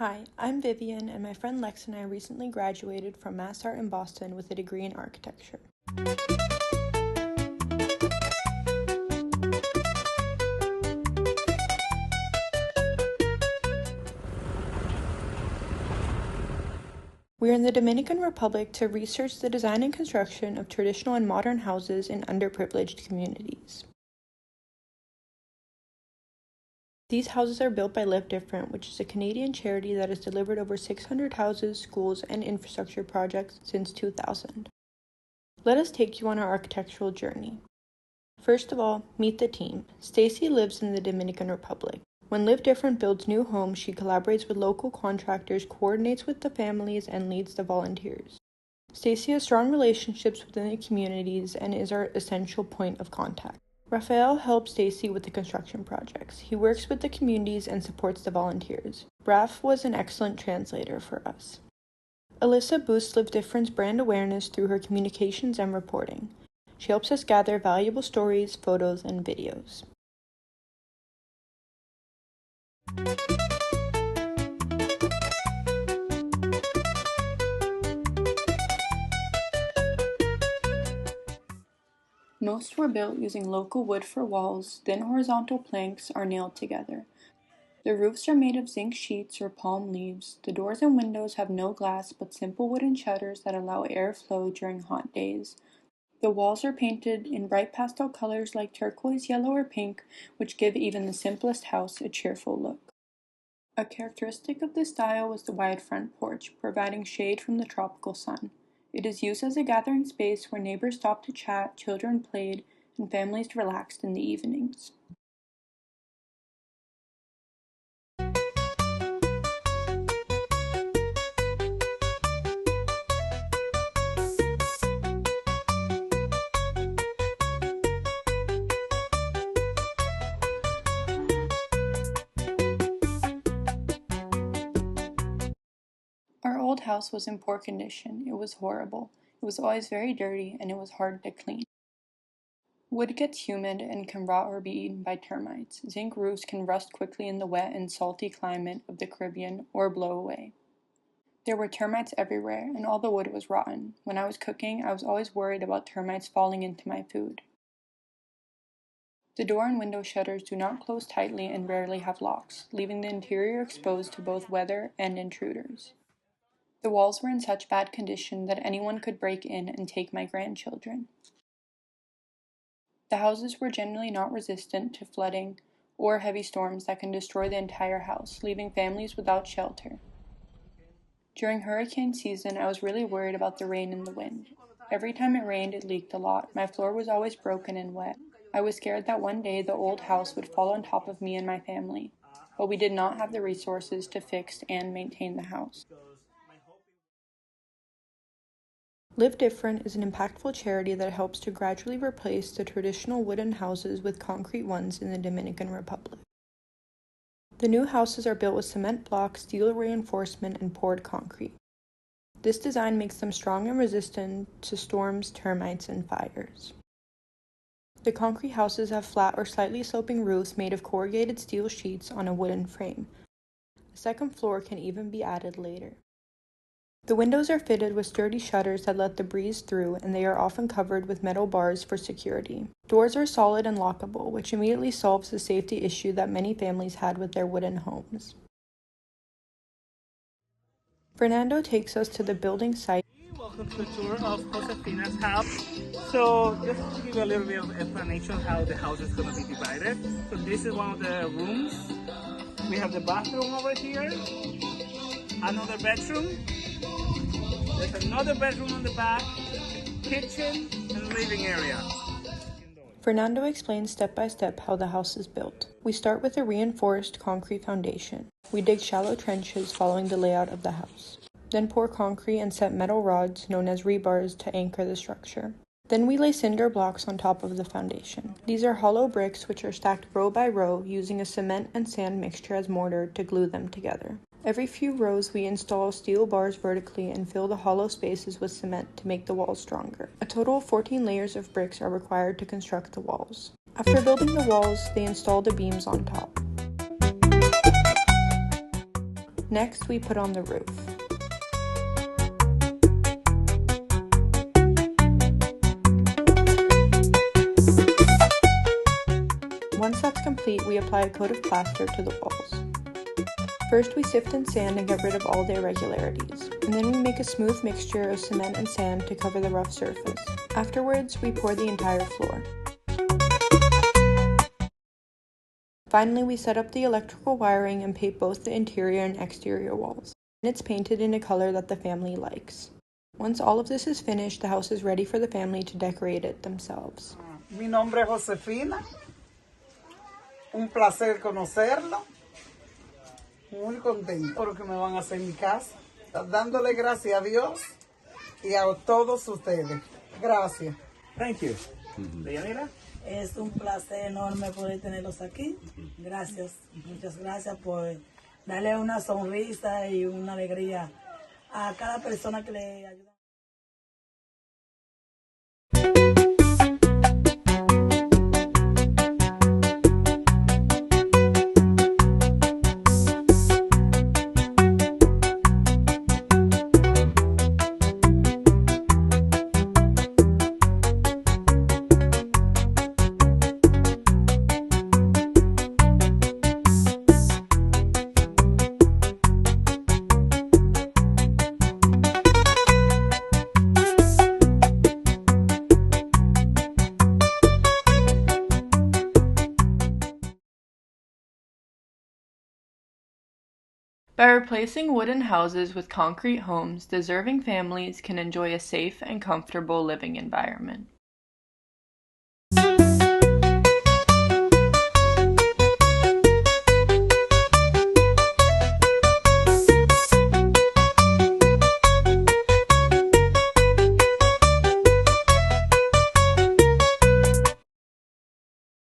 Hi, I'm Vivien, and my friend Lex and I recently graduated from Mass Art in Boston with a degree in architecture. We are in the Dominican Republic to research the design and construction of traditional and modern houses in underprivileged communities. These houses are built by LiveDifferent, which is a Canadian charity that has delivered over 600 houses, schools, and infrastructure projects since 2000. Let us take you on our architectural journey. First of all, meet the team. Stacy lives in the Dominican Republic. When LiveDifferent builds new homes, she collaborates with local contractors, coordinates with the families, and leads the volunteers. Stacy has strong relationships within the communities and is our essential point of contact. Raphael helps Stacy with the construction projects. He works with the communities and supports the volunteers. Raph was an excellent translator for us. Alyssa boosts LiveDifferent's brand awareness through her communications and reporting. She helps us gather valuable stories, photos, and videos. Most were built using local wood for walls, then horizontal planks are nailed together. The roofs are made of zinc sheets or palm leaves. The doors and windows have no glass but simple wooden shutters that allow airflow during hot days. The walls are painted in bright pastel colors like turquoise, yellow, or pink, which give even the simplest house a cheerful look. A characteristic of this style was the wide front porch, providing shade from the tropical sun. It is used as a gathering space where neighbors stopped to chat, children played, and families relaxed in the evenings. Our old house was in poor condition. It was horrible. It was always very dirty, and it was hard to clean. Wood gets humid and can rot or be eaten by termites. Zinc roofs can rust quickly in the wet and salty climate of the Caribbean or blow away. There were termites everywhere, and all the wood was rotten. When I was cooking, I was always worried about termites falling into my food. The door and window shutters do not close tightly and rarely have locks, leaving the interior exposed to both weather and intruders. The walls were in such bad condition that anyone could break in and take my grandchildren. The houses were generally not resistant to flooding or heavy storms that can destroy the entire house, leaving families without shelter. During hurricane season, I was really worried about the rain and the wind. Every time it rained, it leaked a lot. My floor was always broken and wet. I was scared that one day the old house would fall on top of me and my family, but we did not have the resources to fix and maintain the house. LiveDifferent is an impactful charity that helps to gradually replace the traditional wooden houses with concrete ones in the Dominican Republic. The new houses are built with cement blocks, steel reinforcement, and poured concrete. This design makes them strong and resistant to storms, termites, and fires. The concrete houses have flat or slightly sloping roofs made of corrugated steel sheets on a wooden frame. A second floor can even be added later. The windows are fitted with sturdy shutters that let the breeze through, and they are often covered with metal bars for security. Doors are solid and lockable, which immediately solves the safety issue that many families had with their wooden homes. Fernando takes us to the building site. Welcome to the tour of Josefina's house. So just to give you a little bit of explanation how the house is going to be divided. So this is one of the rooms. We have the bathroom over here, another bedroom. There's another bedroom on the back, kitchen, and living area. Fernando explains step by step how the house is built. We start with a reinforced concrete foundation. We dig shallow trenches following the layout of the house. Then pour concrete and set metal rods, known as rebars, to anchor the structure. Then we lay cinder blocks on top of the foundation. These are hollow bricks which are stacked row by row using a cement and sand mixture as mortar to glue them together. Every few rows we install steel bars vertically and fill the hollow spaces with cement to make the walls stronger. A total of 14 layers of bricks are required to construct the walls. After building the walls, they install the beams on top. Next, we put on the roof. Once that's complete, we apply a coat of plaster to the walls. First, we sift and sand and get rid of all the irregularities, and then we make a smooth mixture of cement and sand to cover the rough surface. Afterwards, we pour the entire floor. Finally, we set up the electrical wiring and paint both the interior and exterior walls. And it's painted in a color that the family likes. Once all of this is finished, the house is ready for the family to decorate it themselves. Mi nombre es Josefina. Un placer conocerlo. Muy contento por lo que me van a hacer en mi casa. Dándole gracias a Dios y a todos ustedes. Gracias. Thank you. Deyanira? Es un placer enorme poder tenerlos aquí. Gracias, muchas gracias por darle una sonrisa y una alegría a cada persona que le ayuda. By replacing wooden houses with concrete homes, deserving families can enjoy a safe and comfortable living environment.